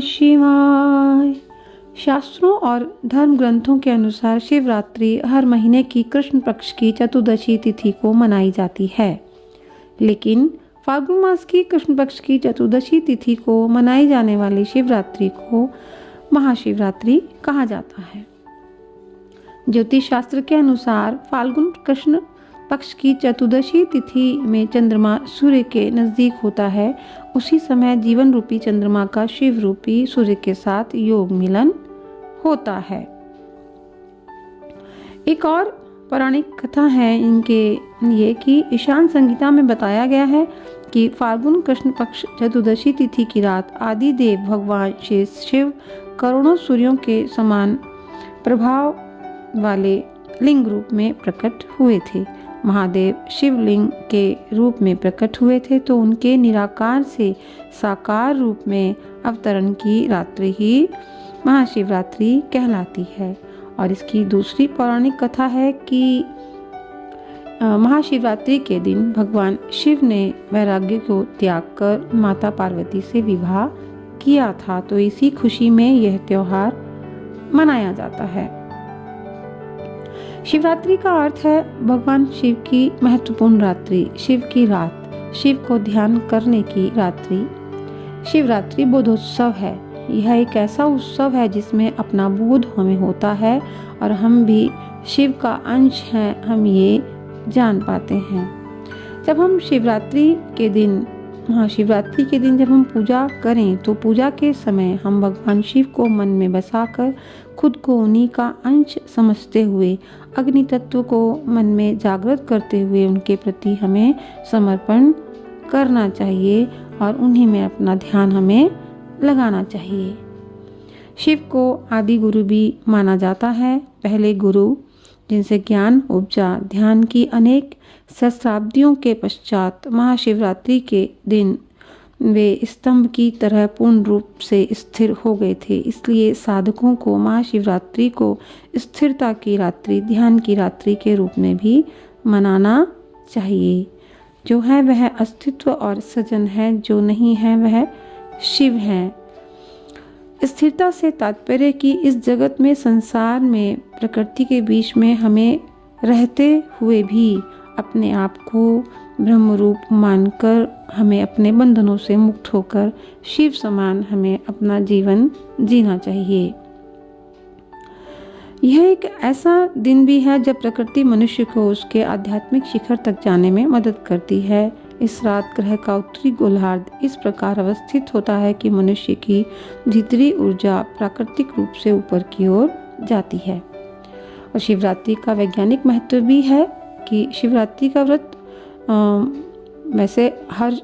शिवाय। शास्त्रों और धर्म ग्रंथों के अनुसार शिवरात्रि हर महीने की कृष्ण पक्ष की चतुर्दशी तिथि को मनाई जाती है, लेकिन फाल्गुन मास की कृष्ण पक्ष की चतुर्दशी तिथि को मनाई जाने वाली शिवरात्रि को महाशिवरात्रि कहा जाता है। ज्योतिष शास्त्र के अनुसार फाल्गुन कृष्ण पक्ष की चतुर्दशी तिथि में चंद्रमा सूर्य के नजदीक होता है। उसी समय जीवन रूपी चंद्रमा का शिव रूपी सूर्य के साथ योग मिलन होता है। एक और पौराणिक कथा है इनके लिए कि ईशान संहिता में बताया गया है कि फाल्गुन कृष्ण पक्ष चतुर्दशी तिथि की रात आदि देव भगवान शिव करोड़ों सूर्यों के समान प्रभाव वाले लिंग रूप में प्रकट हुए थे। महादेव शिवलिंग के रूप में प्रकट हुए थे, तो उनके निराकार से साकार रूप में अवतरण की रात्रि ही महाशिवरात्रि कहलाती है। और इसकी दूसरी पौराणिक कथा है कि महाशिवरात्रि के दिन भगवान शिव ने वैराग्य को त्याग कर माता पार्वती से विवाह किया था, तो इसी खुशी में यह त्योहार मनाया जाता है। शिवरात्रि का अर्थ है भगवान शिव की महत्वपूर्ण रात्रि, शिव की रात, शिव को ध्यान करने की रात्रि। शिवरात्रि बोधोत्सव है। यह एक ऐसा उत्सव है जिसमें अपना बोध हमें होता है और हम भी शिव का अंश हैं, हम ये जान पाते हैं। जब हम शिवरात्रि के दिन महाशिवरात्रि के दिन जब हम पूजा करें तो पूजा के समय हम भगवान शिव को मन में बसाकर खुद को उन्हीं का अंश समझते हुए अग्नि तत्व को मन में जागृत करते हुए उनके प्रति हमें समर्पण करना चाहिए और उन्हीं में अपना ध्यान हमें लगाना चाहिए। शिव को आदि गुरु भी माना जाता है। पहले गुरु जिनसे ज्ञान उपजा, ध्यान की अनेक सहस्राब्दियों के पश्चात महाशिवरात्रि के दिन वे स्तंभ की तरह पूर्ण रूप से स्थिर हो गए थे। इसलिए साधकों को महाशिवरात्रि को स्थिरता की रात्रि, ध्यान की रात्रि के रूप में भी मनाना चाहिए। जो है वह अस्तित्व और सजन है, जो नहीं है वह शिव है। स्थिरता से तात्पर्य कि इस जगत में, संसार में, प्रकृति के बीच में हमें रहते हुए भी अपने आप को ब्रह्म रूप मानकर हमें अपने बंधनों से मुक्त होकर शिव समान हमें अपना जीवन जीना चाहिए। यह एक ऐसा दिन भी है जब प्रकृति मनुष्य को उसके आध्यात्मिक शिखर तक जाने में मदद करती है। इस रात ग्रह का उत्तरी गोलार्ध इस प्रकार अवस्थित होता है कि मनुष्य की भीतरी ऊर्जा प्राकृतिक रूप से ऊपर की ओर जाती है। और शिवरात्रि का वैज्ञानिक महत्व भी है कि शिवरात्रि का व्रत वैसे हर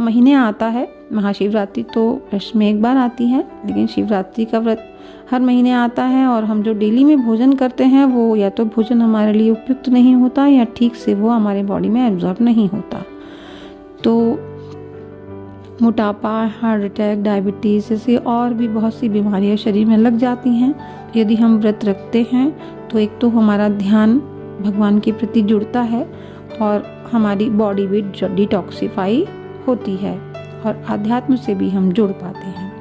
महीने आता है। महाशिवरात्रि तो वर्ष में एक बार आती है, लेकिन शिवरात्रि का व्रत हर महीने आता है। और हम जो डेली में भोजन करते हैं वो या तो भोजन हमारे लिए उपयुक्त नहीं होता या ठीक से वो हमारे बॉडी में एब्जॉर्ब नहीं होता, तो मोटापा, हार्ट अटैक, डायबिटीज़ जैसे और भी बहुत सी बीमारियां शरीर में लग जाती हैं। यदि हम व्रत रखते हैं तो एक तो हमारा ध्यान भगवान के प्रति जुड़ता है और हमारी बॉडी भी डिटॉक्सिफाई होती है और आध्यात्म से भी हम जुड़ पाते हैं।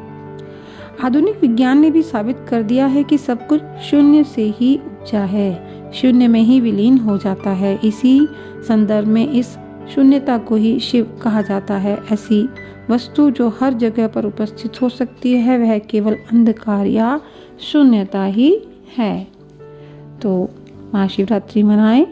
आधुनिक विज्ञान ने भी साबित कर दिया है कि सब कुछ शून्य से ही उपजा है, शून्य में ही विलीन हो जाता है। इसी संदर्भ में इस शून्यता को ही शिव कहा जाता है। ऐसी वस्तु जो हर जगह पर उपस्थित हो सकती है वह केवल अंधकार या शून्यता ही है। तो महाशिवरात्रि मनाएं।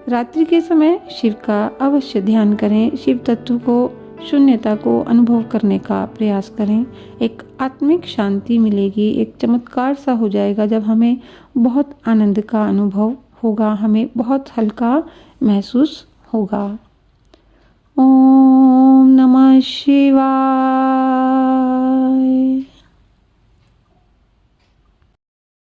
रात्रि के समय शिव का अवश्य ध्यान करें। शिव तत्व को, शून्यता को अनुभव करने का प्रयास करें। एक आत्मिक शांति मिलेगी, एक चमत्कार सा हो जाएगा जब हमें बहुत आनंद का अनुभव होगा, हमें बहुत हल्का महसूस होगा। ओम नमः शिवाय।